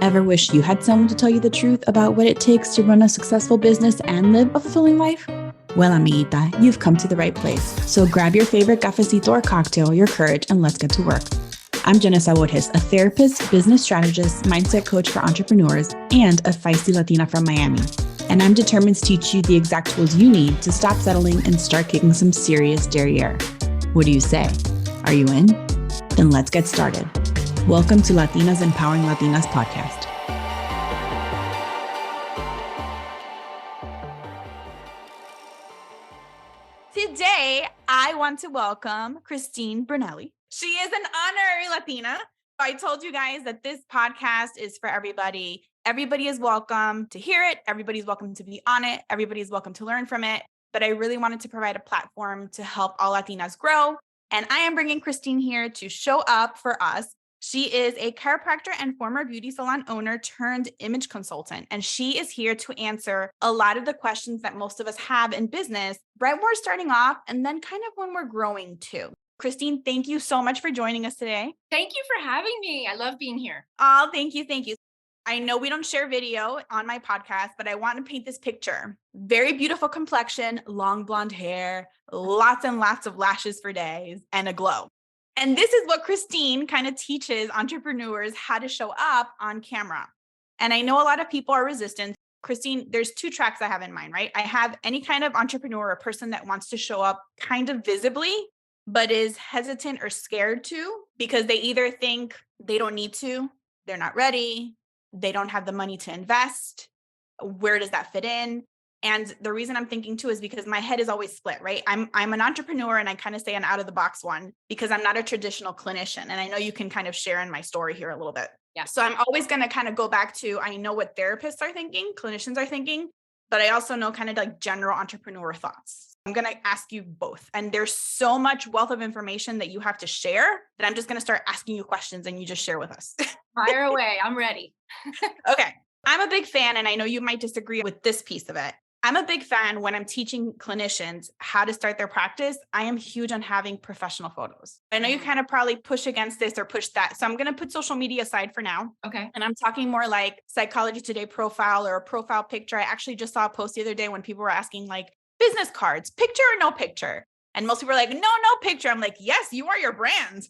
Ever wish you had someone to tell you the truth about what it takes to run a successful business and live a fulfilling life? Well, amiguita, you've come to the right place. So grab your favorite cafecito or cocktail, your courage, and let's get to work. I'm Jenna Saborges, a therapist, business strategist, mindset coach for entrepreneurs, and a feisty Latina from Miami. And I'm determined to teach you the exact tools you need to stop settling and start kicking some serious derriere. What do you say? Are you in? Then let's get started. Welcome to Latinas Empowering Latinas podcast. Today, I want to welcome Christine Braneli. She is an honorary Latina. I told you guys that this podcast is for everybody. Everybody is welcome to hear it. Everybody's welcome to be on it. Everybody's welcome to learn from it. But I really wanted to provide a platform to help all Latinas grow. And I am bringing Christine here to show up for us. She is a chiropractor and former beauty salon owner turned image consultant. And she is here to answer a lot of the questions that most of us have in business right when we're starting off and then kind of when we're growing too. Christine, thank you so much for joining us today. Thank you for having me. I love being here. Oh, thank you. Thank you. I know we don't share video on my podcast, but I want to paint this picture. Very beautiful complexion, long blonde hair, lots and lots of lashes for days, and a glow. And this is what Christine kind of teaches entrepreneurs how to show up on camera. And I know a lot of people are resistant. Christine, there's two tracks I have in mind, right? I have any kind of entrepreneur or person that wants to show up kind of visibly, but is hesitant or scared to because they either think they don't need to, they're not ready, they don't have the money to invest. Where does that fit in? And the reason I'm thinking too is because my head is always split, right? I'm an entrepreneur and I kind of say an out of the box one because I'm not a traditional clinician. And I know you can kind of share in my story here a little bit. Yeah. So I'm always going to kind of go back to, I know what therapists are thinking, clinicians are thinking, but I also know kind of like general entrepreneur thoughts. I'm going to ask you both. And there's so much wealth of information that you have to share that I'm just going to start asking you questions and you just share with us. Fire away. I'm ready. Okay. I'm a big fan, and I know you might disagree with this piece of it. I'm a big fan when I'm teaching clinicians how to start their practice. I am huge on having professional photos. I know you kind of probably push against this or push that. So I'm going to put social media aside for now. Okay. And I'm talking more like Psychology Today profile or a profile picture. I actually just saw a post the other day when people were asking like business cards, picture or no picture. And most people are like, no picture. I'm like, yes, you are your brand.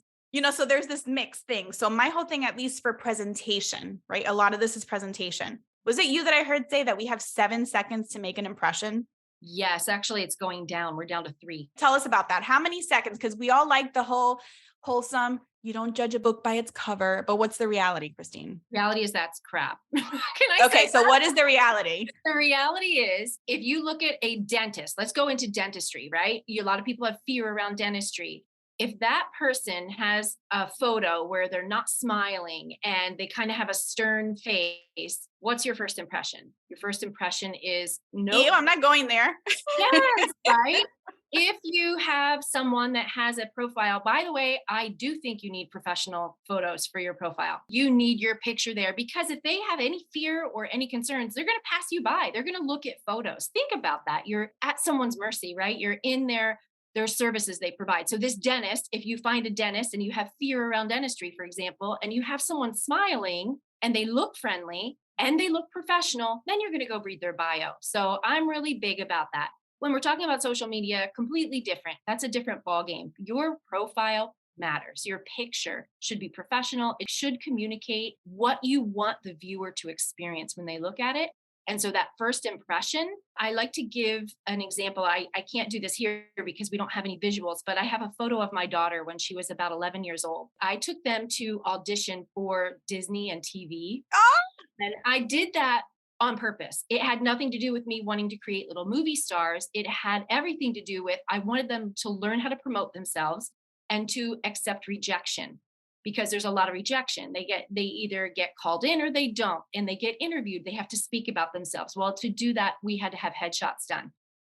So there's this mixed thing. So my whole thing, at least for presentation, right? A lot of this is presentation. Was it you that I heard say that we have 7 seconds to make an impression? Yes, actually it's going down. We're down to 3. Tell us about that. How many seconds? Because we all like the whole wholesome, you don't judge a book by its cover, but what's the reality, Christine? Reality is that's crap. Can I Okay, say so that? what is the reality? The reality is if you look at a dentist, let's go into dentistry, right? A lot of people have fear around dentistry. If that person has a photo where they're not smiling and they kind of have a stern face, what's your first impression? Your first impression is nope. Ew, I'm not going there. Yes, right? If you have someone that has a profile, by the way, I do think you need professional photos for your profile. You need your picture there because if they have any fear or any concerns, they're going to pass you by. They're going to look at photos. Think about that. You're at someone's mercy, right? You're in their services they provide. So this dentist, if you find a dentist and you have fear around dentistry, for example, and you have someone smiling and they look friendly and they look professional, then you're going to go read their bio. So I'm really big about that. When we're talking about social media, completely different. That's a different ballgame. Your profile matters. Your picture should be professional. It should communicate what you want the viewer to experience when they look at it. And so that first impression, I like to give an example. I can't do this here because we don't have any visuals, but I have a photo of my daughter when she was about 11 years old. I took them to audition for Disney and TV. Oh! And I did that on purpose. It had nothing to do with me wanting to create little movie stars. It had everything to do with, I wanted them to learn how to promote themselves and to accept rejection. Because there's a lot of rejection. They either get called in or they don't, and they get interviewed. They have to speak about themselves. Well, to do that, we had to have headshots done.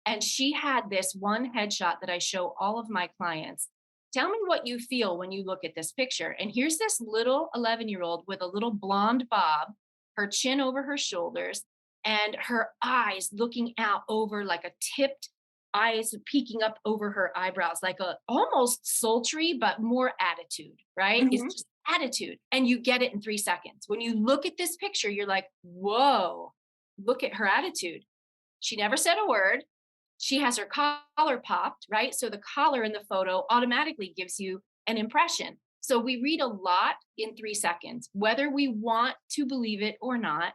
And she had this one headshot that I show all of my clients. Tell me what you feel when you look at this picture. And here's this little 11-year-old with a little blonde bob, her chin over her shoulders, and her eyes looking out over like a tipped eyes peeking up over her eyebrows, like a almost sultry, but more attitude, right? Mhm. It's just attitude, and you get it in 3 seconds. When you look at this picture, you're like, whoa, look at her attitude. She never said a word. She has her collar popped, right? So the collar in the photo automatically gives you an impression. So we read a lot in 3 seconds, whether we want to believe it or not.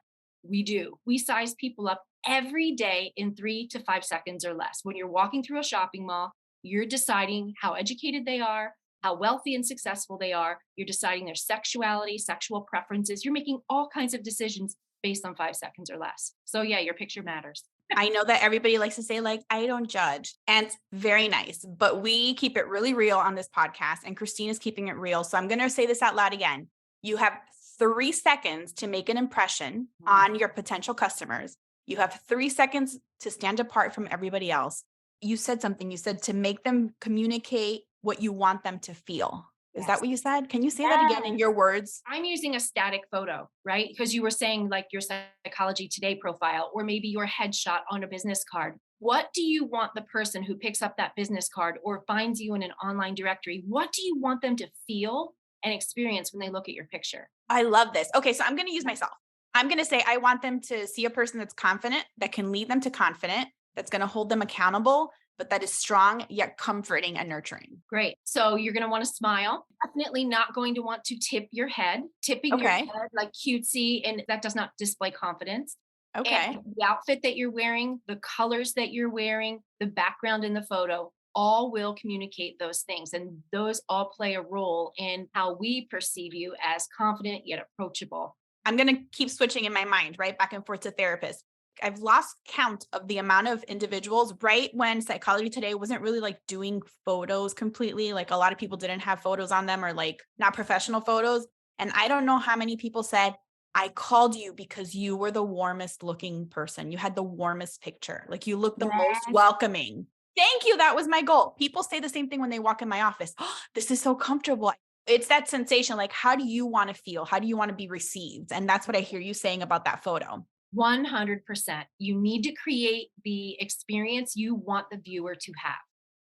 We do. We size people up every day in 3 to 5 seconds or less. When you're walking through a shopping mall, you're deciding how educated they are, how wealthy and successful they are. You're deciding their sexuality, sexual preferences. You're making all kinds of decisions based on 5 seconds or less. So, yeah, your picture matters. I know that everybody likes to say, like, I don't judge, and it's very nice, but we keep it really real on this podcast, and Christine is keeping it real. So I'm going to say this out loud again. You have 3 seconds to make an impression on your potential customers. You have 3 seconds to stand apart from everybody else. You said something. You said to make them communicate what you want them to feel. Is that Yes. what you said? Can you say that again in your words? I'm using a static photo, right? Because you were saying like your Psychology Today profile, or maybe your headshot on a business card. What do you want the person who picks up that business card or finds you in an online directory? What do you want them to feel and experience when they look at your picture? I love this. Okay, so I'm going to use myself. I'm going to say I want them to see a person that's confident, that can lead them to confident, that's going to hold them accountable, but that is strong yet comforting and nurturing. Great. So you're going to want to smile. Definitely not going to want to tip your head. Tipping your Okay. head like cutesy, and that does not display confidence. Okay. And the outfit that you're wearing, the colors that you're wearing, the background in the photo, all will communicate those things. And those all play a role in how we perceive you as confident yet approachable. I'm going to keep switching in my mind, right? Back and forth to therapist. I've lost count of the amount of individuals right when Psychology Today wasn't really like doing photos completely. Like a lot of people didn't have photos on them, or like not professional photos. And I don't know how many people said, I called you because you were the warmest looking person. You had the warmest picture. Like you looked the most Yes. welcoming. Thank you. That was my goal. People say the same thing when they walk in my office. Oh, this is so comfortable. It's that sensation. Like, how do you want to feel? How do you want to be received? And that's what I hear you saying about that photo. 100%. You need to create the experience you want the viewer to have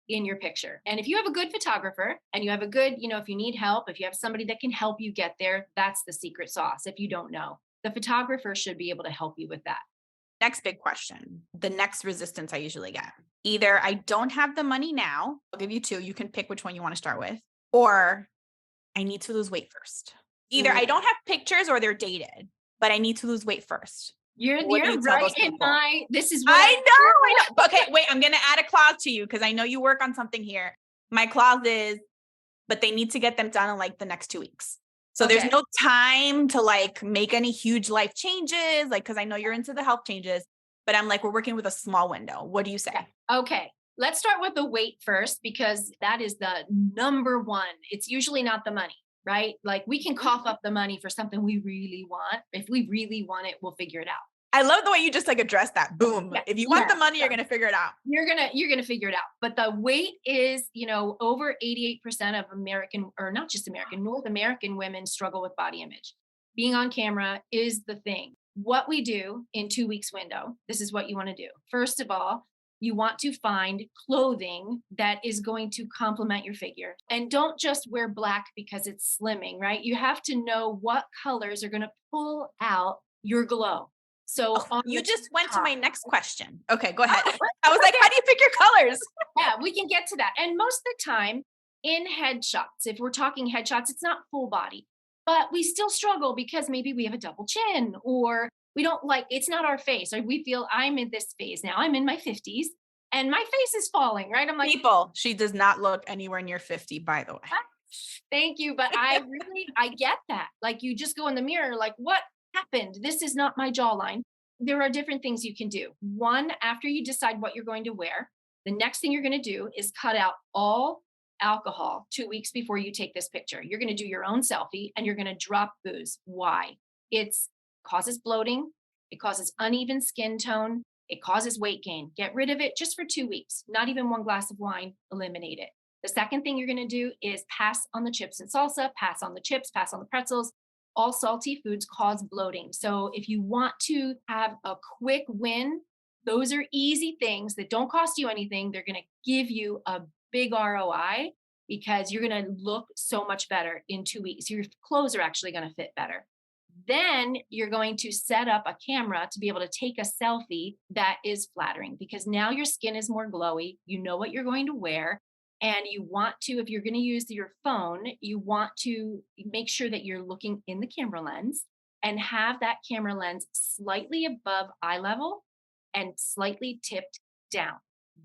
in your picture. And if you have a good photographer and you have a good, if you need help, if you have somebody that can help you get there, that's the secret sauce. If you don't know, the photographer should be able to help you with that. Next big question, the next resistance I usually get. Either I don't have the money now, I'll give you two, you can pick which one you want to start with, or I need to lose weight first. Either I don't have pictures or they're dated, but I need to lose weight first. You're What do you tell right those in people? this is what I know. Okay, wait, I'm going to add a clause to you because I know you work on something here. My clause is, but they need to get them done in like the next 2 weeks. So there's no time to like make any huge life changes, like, because I know you're into the health changes, but I'm like, we're working with a small window. What do you say? Okay. Let's start with the weight first, because that is the number one. It's usually not the money, right? Like we can cough up the money for something we really want. If we really want it, we'll figure it out. I love the way you just like address that. Boom. Yeah. If you want the money, you're going to figure it out. You're going to figure it out. But the weight is, over 88% of American, or not just American, North American women struggle with body image. Being on camera is the thing. What we do in 2 weeks window, this is what you want to do. First of all, you want to find clothing that is going to complement your figure. And don't just wear black because it's slimming, right? You have to know what colors are going to pull out your glow. So you just went to my next question. Okay, go ahead. I was like, how do you pick your colors? Yeah, we can get to that. And most of the time in headshots, if we're talking headshots, it's not full body, but we still struggle because maybe we have a double chin, or we don't like, it's not our face, or we feel I'm in this phase now. I'm in my 50s and my face is falling, right? I'm like, people, she does not look anywhere near 50, by the way. Thank you. But I get that. Like you just go in the mirror, like, what happened? This is not my jawline. There are different things you can do. One, after you decide what you're going to wear, the next thing you're going to do is cut out all alcohol 2 weeks before you take this picture. You're going to do your own selfie and you're going to drop booze. Why? It causes bloating. It causes uneven skin tone. It causes weight gain. Get rid of it just for 2 weeks. Not even one glass of wine. Eliminate it. The second thing you're going to do is pass on the chips and salsa, pass on the chips, pass on the pretzels. All salty foods cause bloating. So if you want to have a quick win, those are easy things that don't cost you anything. They're going to give you a big ROI. because you're going to look so much better in 2 weeks. Your clothes are actually going to fit better. Then you're going to set up a camera to be able to take a selfie that is flattering, because now your skin is more glowy. You know what you're going to wear. And you want to, if you're going to use your phone, you want to make sure that you're looking in the camera lens and have that camera lens slightly above eye level and slightly tipped down.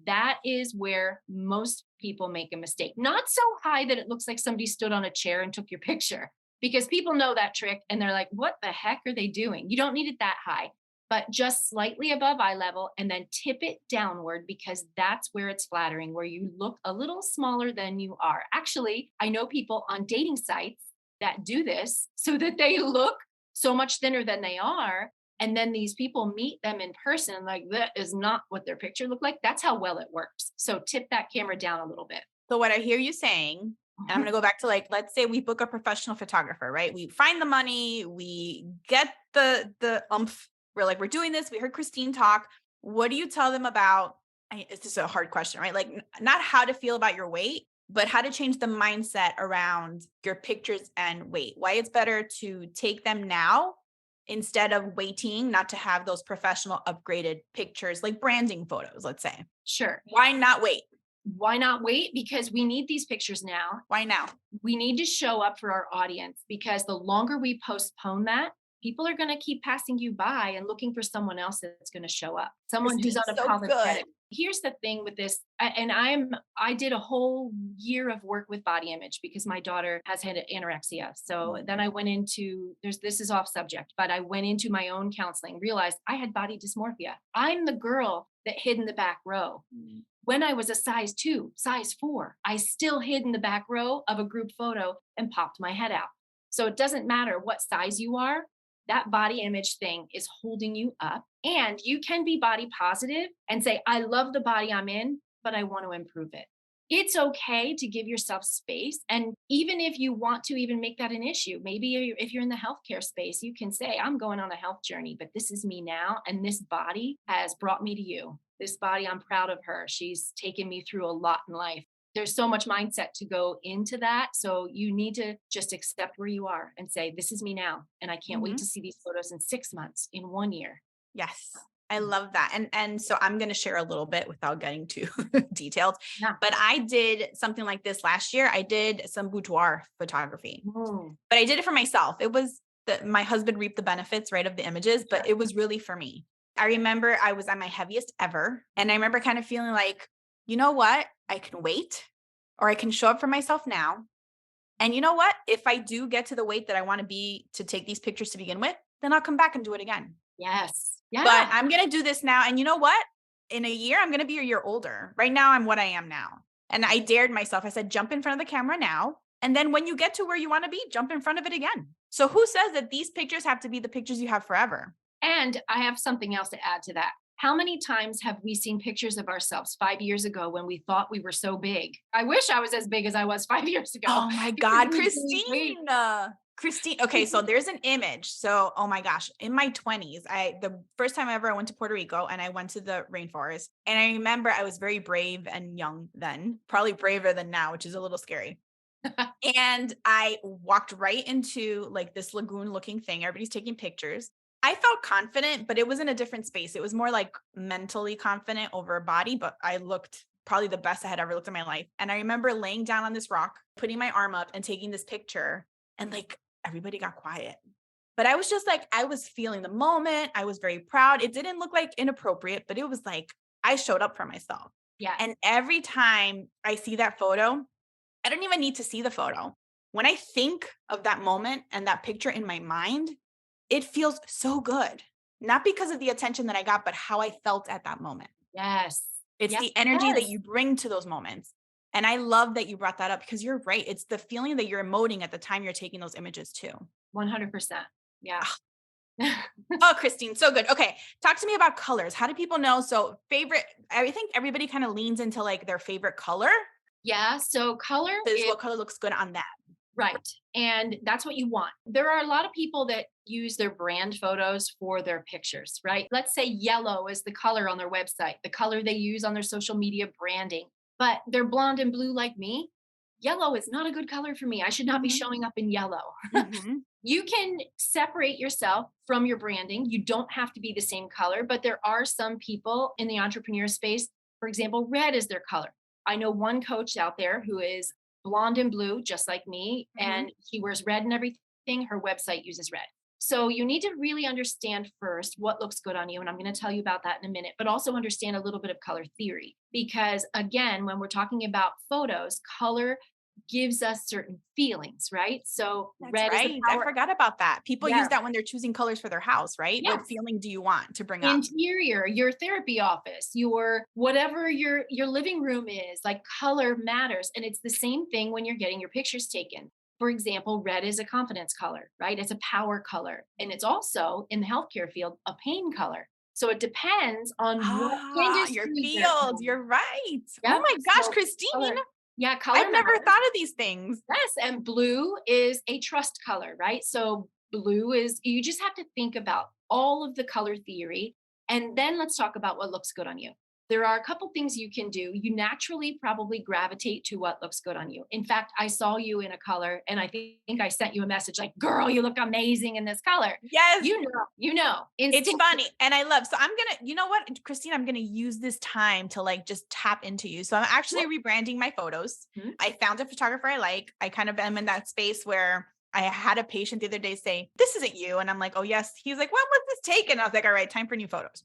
That is where most people make a mistake. Not so high that it looks like somebody stood on a chair and took your picture, because people know that trick and they're like, what the heck are they doing? You don't need it that high, but just slightly above eye level, and then tip it downward, because that's where it's flattering, where you look a little smaller than you are. Actually, I know people on dating sites that do this so that they look so much thinner than they are. And then these people meet them in person, and like, that is not what their picture looked like. That's how well it works. So tip that camera down a little bit. So what I hear you saying, and I'm going to go back to, like, let's say we book a professional photographer, right? We find the money, we get the umph. We're like, we're doing this. We heard Christine talk. What do you tell them about, it's just a hard question, right? Like, not how to feel about your weight, but how to change the mindset around your pictures and weight. Why it's better to take them now instead of waiting, not to have those professional upgraded pictures, like branding photos, let's say. Sure. Why not wait? Why not wait? Because we need these pictures now. Why now? We need to show up for our audience, because the longer we postpone that, people are going to keep passing you by and looking for someone else that's going to show up, someone who's Christine, so unapologetic. good. Here's the thing with this, and I did a whole year of work with body image because my daughter has had anorexia. So then I went into, this is off subject, but I went into my own counseling, realized I had body dysmorphia. I'm the girl that hid in the back row. When I was a size 2, size 4, I still hid in the back row of a group photo and popped my head out. So it doesn't matter what size you are, that body image thing is holding you up. And you can be body positive and say, I love the body I'm in, but I want to improve it. It's okay to give yourself space. And even if you want to even make that an issue, maybe if you're in the healthcare space, you can say, I'm going on a health journey, but this is me now. And this body has brought me to you. This body, I'm proud of her. She's taken me through a lot in life. There's so much mindset to go into that. So you need to just accept where you are and say, this is me now. And I can't wait to see these photos in 6 months, in 1 year. Yes. I love that. And so I'm going to share a little bit without getting too detailed, Yeah. but I did something like this last year. I did some boudoir photography, but I did it for myself. It was my husband reaped the benefits, right, of the images, but it was really for me. I remember I was at my heaviest ever. And I remember kind of feeling like, you know what? I can wait, or I can show up for myself now. And you know what? If I do get to the weight that I want to be to take these pictures to begin with, then I'll come back and do it again. Yes. Yeah. But I'm going to do this now. And you know what? In a year, I'm going to be a year older. Right now, I'm what I am now. And I dared myself. I said, jump in front of the camera now. And then when you get to where you want to be, jump in front of it again. So who says that these pictures have to be the pictures you have forever? And I have something else to add to that. How many times have we seen pictures of ourselves 5 years ago when we thought we were so big? I wish I was as big as I was 5 years ago. Oh my God, Christine. Christine. Okay. So there's an image. So, oh my gosh, in my 20s, the first time ever I went to Puerto Rico, and I went to the rainforest, and I remember I was very brave and young then, probably braver than now, which is a little scary. And I walked right into like this lagoon looking thing. Everybody's taking pictures. I felt confident, but it was in a different space. It was more like mentally confident over body, but I looked probably the best I had ever looked in my life. And I remember laying down on this rock, putting my arm up and taking this picture, and like everybody got quiet. But I was just like, I was feeling the moment. I was very proud. It didn't look like inappropriate, but it was like, I showed up for myself. Yeah. And every time I see that photo, I don't even need to see the photo. When I think of that moment and that picture in my mind, it feels so good. Not because of the attention that I got, but how I felt at that moment. Yes. It's the energy that you bring to those moments. And I love that you brought that up, because you're right. It's the feeling that you're emoting at the time you're taking those images too. 100%. Yeah. Oh, Christine, so good. Okay. Talk to me about colors. How do people know? So favorite, I think everybody kind of leans into like their favorite color. Yeah. So color is what color looks good on that. Right. And that's what you want. There are a lot of people that use their brand photos for their pictures, right? Let's say yellow is the color on their website, the color they use on their social media branding, but they're blonde and blue like me. Yellow is not a good color for me. I should not be Mhm. showing up in yellow. Mhm. You can separate yourself from your branding. You don't have to be the same color, but there are some people in the entrepreneur space, for example, red is their color. I know one coach out there who is blonde and blue, just like me, Mhm. and she wears red and everything. Her website uses red. So you need to really understand first what looks good on you. And I'm going to tell you about that in a minute, but also understand a little bit of color theory. Because again, when we're talking about photos, color gives us certain feelings, right? So That's red is a right. I power. forgot about that. People Yeah. use that when they're choosing colors for their house, right? What Yes. feeling do you want to bring up? Interior, your therapy office, your whatever your living room is, like color matters. And it's the same thing when you're getting your pictures taken. For example, red is a confidence color, right? It's a power color. And it's also in the healthcare field, a pain color. So it depends on what Ah, your industry you're field. in. You're right. Oh Yep. my gosh, So Christine. color. Yeah, color I've never matters. thought of these things. Yes, and blue is a trust color, right? So blue is, you just have to think about all of the color theory. And then let's talk about what looks good on you. There are a couple things you can do. You naturally probably gravitate to what looks good on you. In fact, I saw you in a color and I think I sent you a message like, girl, you look amazing in this color. Yes. It's Instinctively. funny. And I love, so I'm going to, you know what, Christine, I'm going to use this time to like just tap into you. So I'm actually rebranding my photos. Mhm. I found a photographer I like. I kind of am in that space where I had a patient the other day say, this isn't you. And I'm like, oh, yes. He's like, when was this taken? I was like, all right, time for new photos.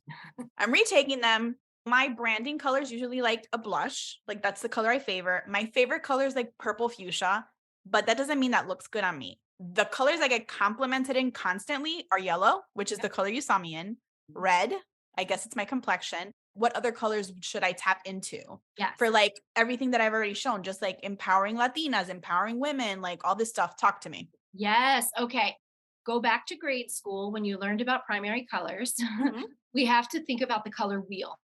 I'm retaking them. My branding color is usually like a blush. Like that's the color I favor. My favorite color is like purple fuchsia, but that doesn't mean that looks good on me. The colors I get complimented in constantly are yellow, which is Yep. the color you saw me in, red. I guess it's my complexion. What other colors should I tap into Yes. for like everything that I've already shown, just like empowering Latinas, empowering women, like all this stuff? Talk to me. Yes. Okay. Go back to grade school when you learned about primary colors. Mhm. We have to think about the color wheel.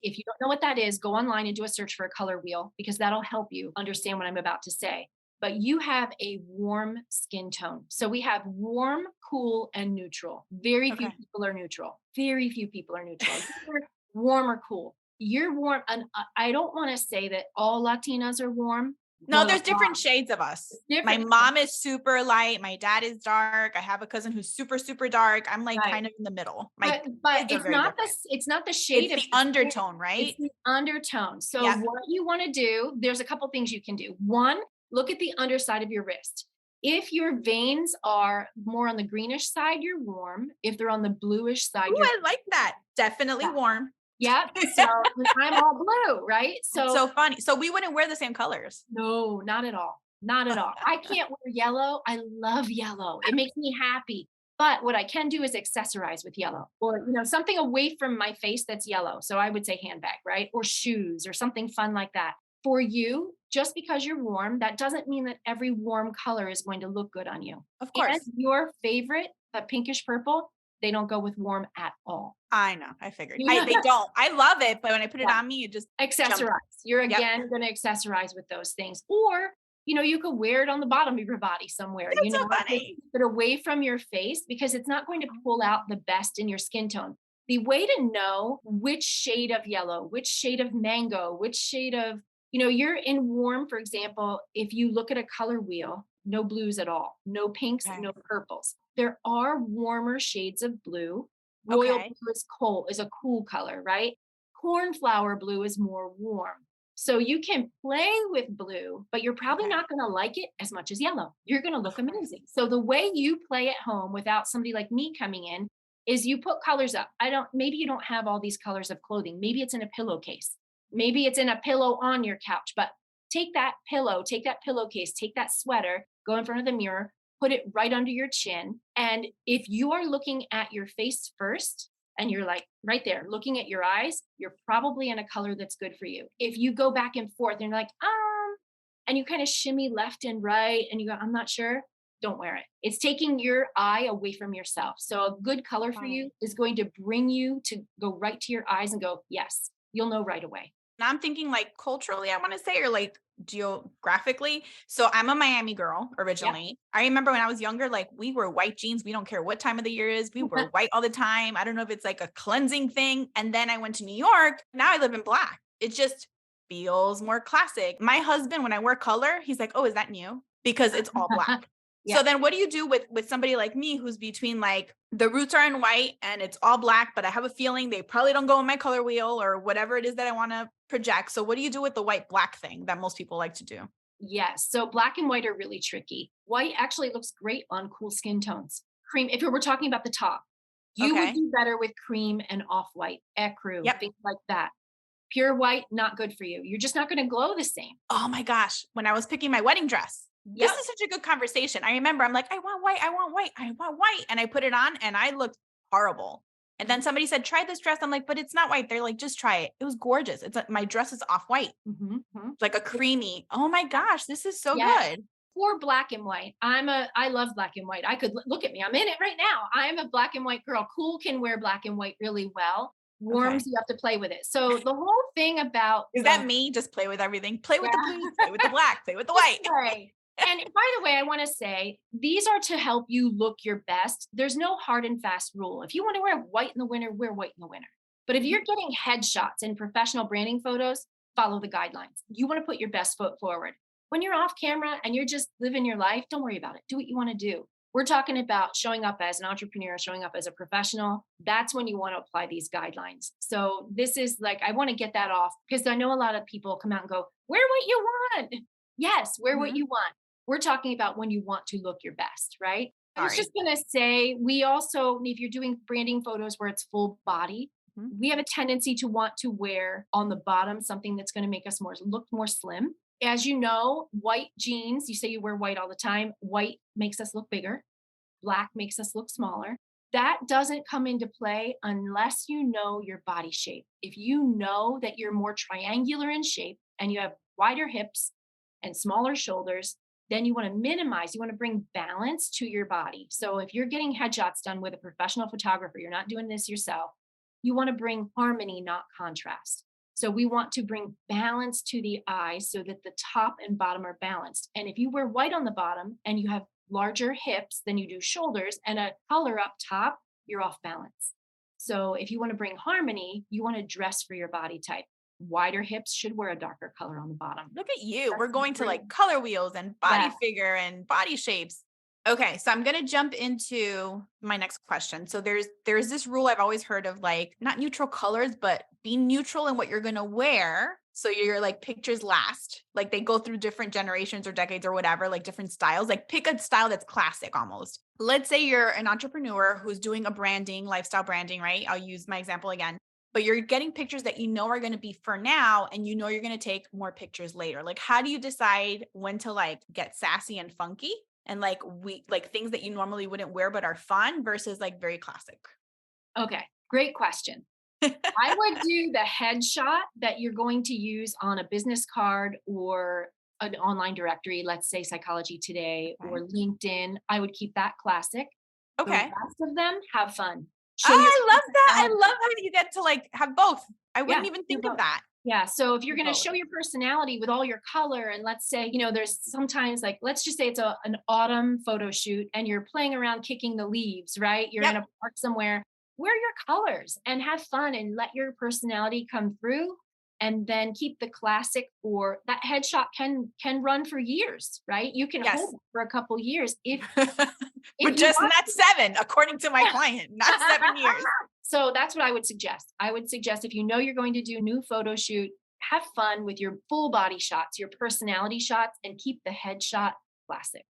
If you don't know what that is, go online and do a search for a color wheel because that'll help you understand what I'm about to say. But you have a warm skin tone. So we have warm, cool, and neutral. Very few Okay. people are neutral. Very few people are neutral. You're warm or cool. You're warm. And I don't want to say that all Latinas are warm, No, but a there's lot. different shades of us. It's My different. mom is super light. My dad is dark. I have a cousin who's super, super dark. I'm like Right. kind of in the middle. My But kids are very different. it's not the shade It's of the your skin, undertone, it's right? the undertone. So Yep. what you wanna do, there's a couple things you can do. One, look at the underside of your wrist. If your veins are more on the greenish side, you're warm. If they're on the bluish side, Ooh, you're I like that. Definitely yeah. warm. Yep. So and I'm all blue, right? It's So so funny. So we wouldn't wear the same colors. no, not at all. Not at all. I can't wear yellow. I love yellow. It makes me happy. But what I can do is accessorize with yellow or, something away from my face that's yellow. So I would say handbag, right? Or shoes or something fun like that. For you, just because you're warm, that doesn't mean that every warm color is going to look good on you. Of And course. your favorite, the pinkish purple, they don't go with warm at all. I know. I figured. You know? They don't. I love it, but when I put it Yeah. on me, it just jumps. Accessorize. You're Yep. again going to accessorize with those things. Or, you could wear it on the bottom of your body somewhere, That's so just funny. keep it away from your face because it's not going to pull out the best in your skin tone. The way to know which shade of yellow, which shade of mango, which shade of, you're in warm, for example, if you look at a color wheel, no blues at all, no pinks, Okay. no purples. There are warmer shades of blue. Royal Okay. blue is a cool color, right? Cornflower blue is more warm. So you can play with blue, but you're probably Okay. not going to like it as much as yellow. You're going to look Of course. amazing. So the way you play at home without somebody like me coming in is you put colors up. Maybe you don't have all these colors of clothing. Maybe it's in a pillowcase. Maybe it's in a pillow on your couch, but take that pillow, take that pillowcase, take that sweater, go in front of the mirror, put it right under your chin. And if you are looking at your face first, and you're like right there looking at your eyes, you're probably in a color that's good for you. If you go back and forth and you're like, and you kind of shimmy left and right and you go, I'm not sure, don't wear it. It's taking your eye away from yourself. So a good color for you Funny. is going to bring you to go right to your eyes and go, yes, you'll know right away. Now I'm thinking like culturally, I want to say, or like geographically. So I'm a Miami girl Yep. originally. I remember when I was younger, like we were white jeans. We don't care what time of the year is. We were white all the time. I don't know if it's like a cleansing thing. And then I went to New York. Now I live in black. It's just feels more classic. My husband, when I wear color, he's like, "Oh, is that new?" Because it's all black. Yeah. So then what do you do with somebody like me who's between like the roots are in white and it's all black, but I have a feeling they probably don't go in my color wheel or whatever it is that I want to project. So what do you do with the white black thing that most people like to do? Yes. So black and white are really tricky. White actually looks great on cool skin tones. Cream, if we were talking about the top, you would Okay. do better with cream and off white, ecru, Yep. things like that. Pure white, not good for you. You're just not going to glow the same. Oh my gosh. When I was picking my wedding dress, this Yep. is such a good conversation. I remember I'm like, I want white, I want white, I want white. And I put it on and I looked horrible. And then somebody said, try this dress. I'm like, but it's not white. They're like, just try it. It was gorgeous. It's like my dress is off white, Mm-hmm. like a creamy. Oh my gosh, this is so Yes. good. For black and white. I love black and white. I could look at me. I'm in it right now. I'm a black and white girl. Cool can wear black and white really well. Okay. Warms, you have to play with it. So the whole thing about Is the that me? Just play with everything. Play with the yeah, blue, play with the black, play with the just white. play. And by the way, I want to say these are to help you look your best. There's no hard and fast rule. If you want to wear white in the winter, wear white in the winter. But if Mhm. you're getting headshots and professional branding photos, follow the guidelines. You want to put your best foot forward. When you're off camera and you're just living your life, don't worry about it. Do what you want to do. We're talking about showing up as an entrepreneur, showing up as a professional. That's when you want to apply these guidelines. So this is like, I want to get that off because I know a lot of people come out and go, wear what you want. Yes, wear what Mhm. you want. We're talking about when you want to look your best, right? I was Sorry. just going to say, we also, if you're doing branding photos where it's full body, Mhm. we have a tendency to want to wear on the bottom something that's going to make us more look more slim. As you know, white jeans, you say you wear white all the time. White makes us look bigger. Black makes us look smaller. That doesn't come into play unless you know your body shape. If you know that you're more triangular in shape and you have wider hips and smaller shoulders, then you want to minimize, you want to bring balance to your body. So if you're getting headshots done with a professional photographer, you're not doing this yourself, you want to bring harmony, not contrast. So we want to bring balance to the eyes so that the top and bottom are balanced. And if you wear white on the bottom and you have larger hips than you do shoulders and a color up top, you're off balance. So if you want to bring harmony, you want to dress for your body type. Wider hips should wear a darker color on the bottom. Look at you. That's We're going to great. like color wheels and body Yeah. figure and body shapes. Okay, so I'm going to jump into my next question. So there's this rule I've always heard of like not neutral colors, but be neutral in what you're going to wear. So your like pictures last. Like they go through different generations or decades or whatever, like different styles. Like pick a style that's classic almost. Let's say you're an entrepreneur who's doing a branding, lifestyle branding, right? I'll use my example again, but you're getting pictures that you know are going to be for now and you know you're going to take more pictures later. Like how do you decide when to like get sassy and funky and like we like things that you normally wouldn't wear but are fun versus like very classic? Okay. Great question. I would do the headshot that you're going to use on a business card or an online directory, let's say Psychology Today Okay. or LinkedIn. I would keep that classic. The Okay. rest of them, have fun. Oh, Show your I love that. I personality. love how you get to like have both. I Yeah, wouldn't even do think of both. that. Yeah, so if you're Do gonna both. show your personality with all your color and let's say, there's sometimes like let's just say it's an autumn photo shoot and you're playing around kicking the leaves, right? You're in Yep. a park somewhere. Wear your colors and have fun and let your personality come through and then keep the classic for that headshot can run for years, right? You can Yes. hold it for a couple years if But you just want not 7, according to my client, not 7 years. So that's what I would suggest. I would suggest if you know you're going to do a new photo shoot, have fun with your full body shots, your personality shots, and keep the headshot classic.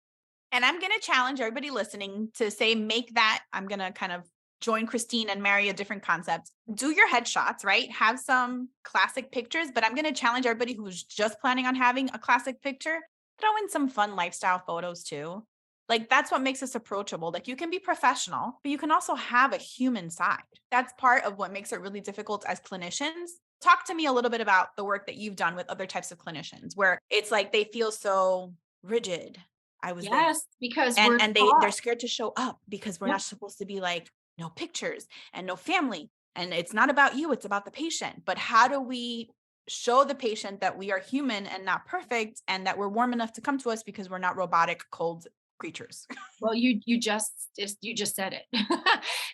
And I'm going to challenge everybody listening to say, make that. I'm going to kind of join Christine and marry a different concept. Do your headshots, right? Have some classic pictures, but I'm going to challenge everybody who's just planning on having a classic picture, throw in some fun lifestyle photos too. Like that's what makes us approachable. Like you can be professional, but you can also have a human side. That's part of what makes it really difficult as clinicians. Talk to me a little bit about the work that you've done with other types of clinicians where it's like they feel so rigid. I was there. Yes, because And we're they're taught. scared to show up because we're Yep. not supposed to be like no pictures and no family. And it's not about you, it's about the patient. But how do we show the patient that we are human and not perfect and that we're warm enough to come to us because we're not robotic cold creatures? Well, you just said it.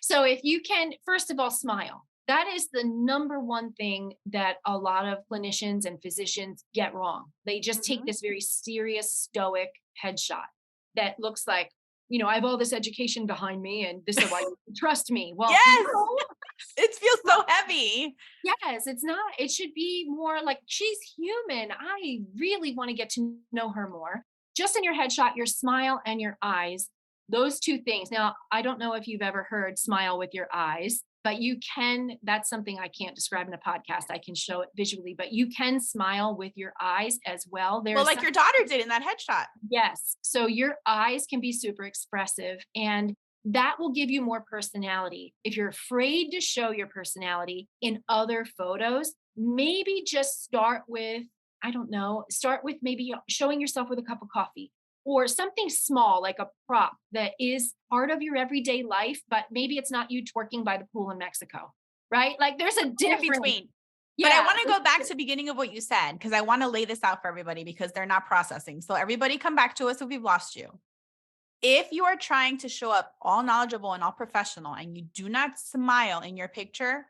So if you can, first of all, smile. That is the number one thing that a lot of clinicians and physicians get wrong. They just take Mhm. this very serious, stoic headshot that looks like, I have all this education behind me and this is why you can trust me. Well, Yes. no, It feels well, so heavy. yes, it's not. It should be more like she's human. I really want to get to know her more. Just in your headshot, your smile and your eyes, those two things. Now, I don't know if you've ever heard smile with your eyes, but you can. That's something I can't describe in a podcast. I can show it visually, but you can smile with your eyes as well. Well, There's like some, your daughter did in that headshot. yes. So your eyes can be super expressive and that will give you more personality. If you're afraid to show your personality in other photos, maybe just start with, I don't know, start with maybe showing yourself with a cup of coffee or something small like a prop that is part of your everyday life, but maybe it's not you twerking by the pool in Mexico, right? Like there's a In difference. between. But I Yeah. want to go back to the beginning of what you said, because I want to lay this out for everybody because they're not processing. So everybody come back to us if we've lost you. If you are trying to show up all knowledgeable and all professional and you do not smile in your picture,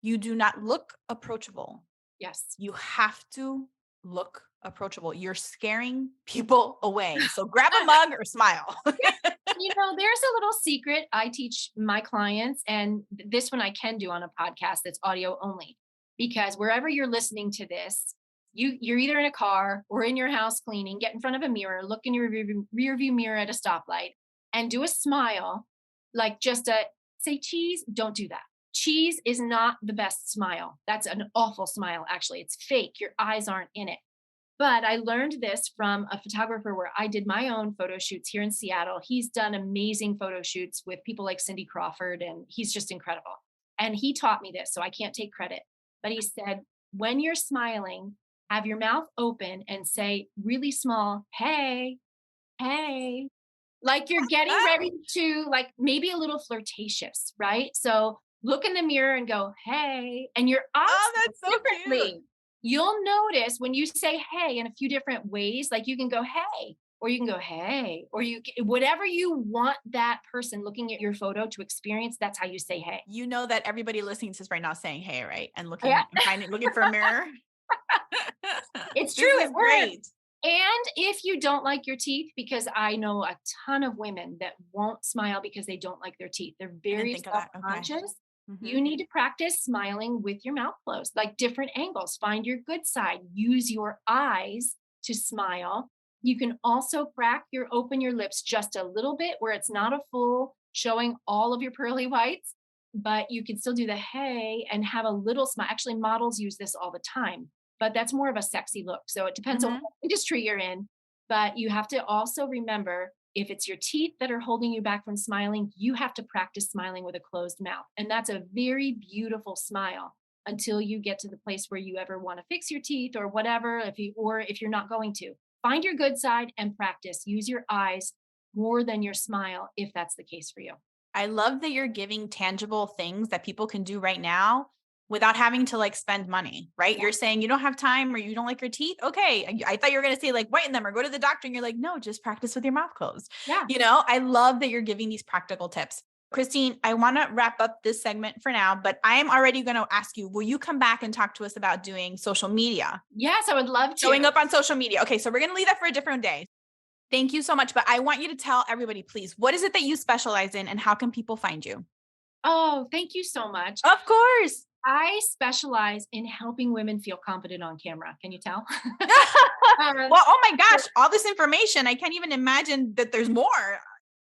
you do not look approachable. Yes. You have to look approachable. You're scaring people away. So grab a mug or smile. There's a little secret I teach my clients, and this one I can do on a podcast that's audio only. Because wherever you're listening to this, you're either in a car or in your house cleaning, get in front of a mirror, look in your rear view mirror at a stoplight, and do a smile, like just a say cheese. Don't do that. Cheese is not the best smile. That's an awful smile, actually. It's fake. Your eyes aren't in it. But I learned this from a photographer where I did my own photo shoots here in Seattle. He's done amazing photo shoots with people like Cindy Crawford, and he's just incredible. And he taught me this, so I can't take credit. But he said, when you're smiling, have your mouth open and say really small, hey, hey, like you're getting ready to, like maybe a little flirtatious, right? So look in the mirror and go, hey, and your eyes Oh, look that's so cute. differently. You'll notice when you say hey in a few different ways, like you can go, hey, or you can go, hey, or whatever you want that person looking at your photo to experience, that's how you say hey. You know that everybody listening to this right now is saying, hey, right? And Yeah, looking for a mirror. it's true. This It is works. great. And if you don't like your teeth, because I know a ton of women that won't smile because they don't like their teeth, they're I didn't very think of self that. Okay. conscious. Hmm. You need to practice smiling with your mouth closed, like different angles. Find your good side. Use your eyes to smile. You can also open your lips just a little bit where it's not a full showing all of your pearly whites, but you can still do the hey and have a little smile. Actually, models use this all the time, but that's more of a sexy look. So it depends on what Hmm. industry you're in. But you have to also remember if it's your teeth that are holding you back from smiling, you have to practice smiling with a closed mouth. And that's a very beautiful smile until you get to the place where you ever want to fix your teeth or whatever, if you're not going to. Find your good side and practice. Use your eyes more than your smile if that's the case for you. I love that you're giving tangible things that people can do right now without having to like spend money, right? Yeah. You're saying you don't have time or you don't like your teeth. Okay. I thought you were going to say like whiten them or go to the doctor. And you're like, no, just practice with your mouth closed. Yeah. I love that you're giving these practical tips. Christine, I want to wrap up this segment for now, but I am already going to ask you, will you come back and talk to us about doing social media? Yes, I would love Showing to. up on social media. Okay. So we're going to leave that for a different day. Thank you so much. But I want you to tell everybody, please, what is it that you specialize in and how can people find you? Oh, thank you so much. Of course. I specialize in helping women feel confident on camera. Can you tell? Um, Well, oh my gosh, all this information. I can't even imagine that there's more.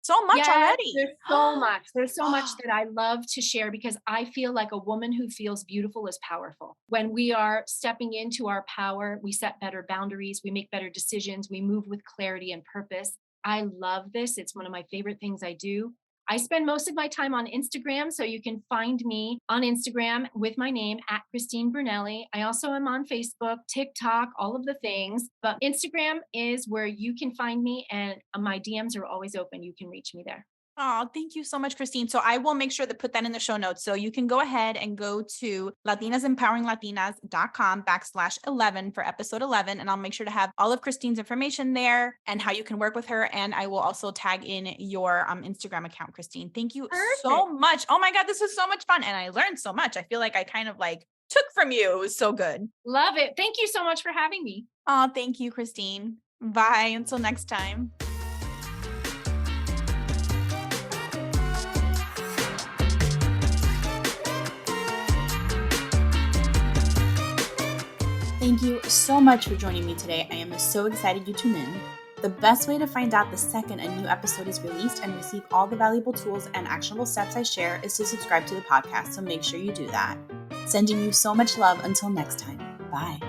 So much Yes, already. there's so much. There's so much Oh, that I love to share because I feel like a woman who feels beautiful is powerful. When we are stepping into our power, we set better boundaries, we make better decisions, we move with clarity and purpose. I love this. It's one of my favorite things I do. I spend most of my time on Instagram, so you can find me on Instagram with my name at Christine Braneli. I also am on Facebook, TikTok, all of the things, but Instagram is where you can find me, and my DMs are always open. You can reach me there. Oh, thank you so much, Christine. So I will make sure to put that in the show notes. So you can go ahead and go to latinasempoweringLatinas.com/11 for episode 11. And I'll make sure to have all of Christine's information there and how you can work with her. And I will also tag in your Instagram account, Christine. Thank you Perfect. so much. Oh my God, this was so much fun. And I learned so much. I feel like I kind of like took from you. It was so good. Love it. Thank you so much for having me. Oh, thank you, Christine. Bye. Until next time. Thank you so much for joining me today. I am so excited you tuned in. The best way to find out the second a new episode is released and receive all the valuable tools and actionable steps I share is to subscribe to the podcast, so make sure you do that. Sending you so much love until next time. Bye.